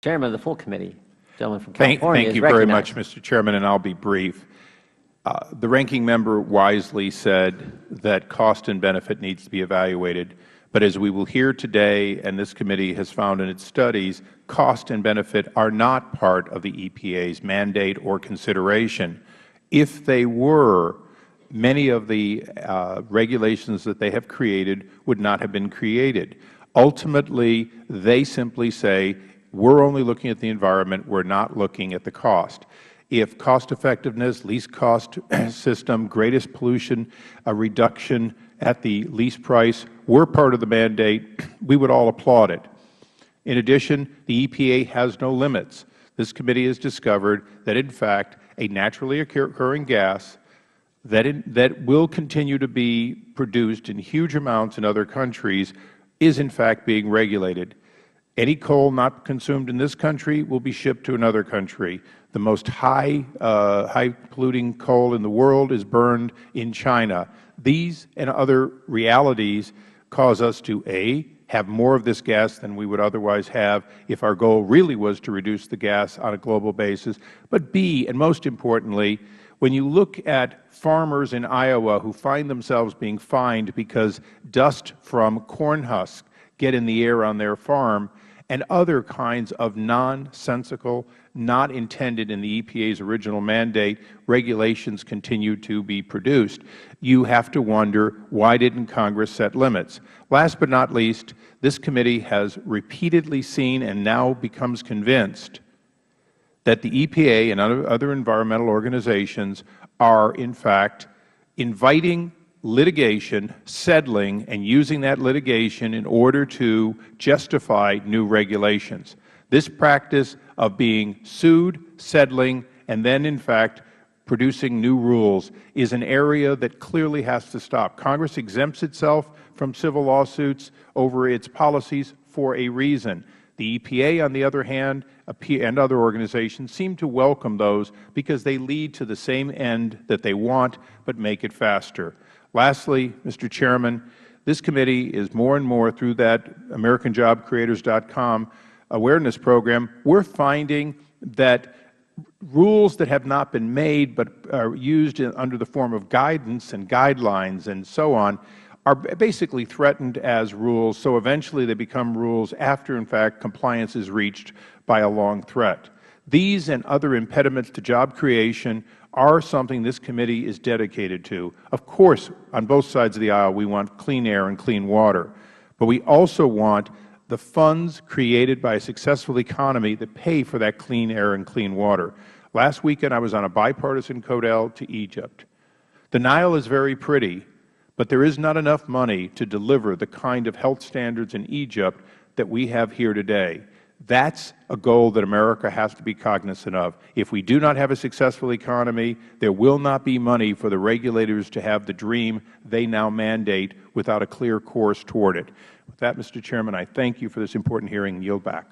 Chairman of the full committee, gentleman from California, Thank you very much, Mr. Chairman, and I'll be brief. The ranking member wisely said that cost and benefit needs to be evaluated. But as we will hear today, and this committee has found in its studies, cost and benefit are not part of the EPA's mandate or consideration. If they were, many of the regulations that they have created would not have been created. Ultimately, they simply say, we're only looking at the environment, we're not looking at the cost. If cost effectiveness, least cost system, greatest pollution reduction at the least price were part of the mandate, we would all applaud it. In addition, the EPA has no limits. This committee has discovered that, in fact, a naturally occurring gas that will continue to be produced in huge amounts in other countries is, in fact, being regulated. Any coal not consumed in this country will be shipped to another country. The most high polluting coal in the world is burned in China. These and other realities cause us to, A, have more of this gas than we would otherwise have if our goal really was to reduce the gas on a global basis, but B, and most importantly, when you look at farmers in Iowa who find themselves being fined because dust from corn husks get in the air on their farm, and other kinds of nonsensical, not intended in the EPA's original mandate, regulations continue to be produced. You have to wonder, why didn't Congress set limits? Last but not least, this committee has repeatedly seen and now becomes convinced that the EPA and other environmental organizations are, in fact, inviting litigation, settling, and using that litigation in order to justify new regulations. This practice of being sued, settling, and then, in fact, producing new rules is an area that clearly has to stop. Congress exempts itself from civil lawsuits over its policies for a reason. The EPA, on the other hand, and other organizations seem to welcome those because they lead to the same end that they want, but make it faster. Lastly, Mr. Chairman, this committee is more and more, through that AmericanJobCreators.com awareness program, we're finding that rules that have not been made but are used under the form of guidance and guidelines and so on are basically threatened as rules, so eventually they become rules after, in fact, compliance is reached by a long threat. These and other impediments to job creation are something this committee is dedicated to. Of course, on both sides of the aisle, we want clean air and clean water, but we also want the funds created by a successful economy that pay for that clean air and clean water. Last weekend, I was on a bipartisan codel to Egypt. The Nile is very pretty, but there is not enough money to deliver the kind of health standards in Egypt that we have here today. That's a goal that America has to be cognizant of. If we do not have a successful economy, there will not be money for the regulators to have the dream they now mandate without a clear course toward it. With that, Mr. Chairman, I thank you for this important hearing and yield back.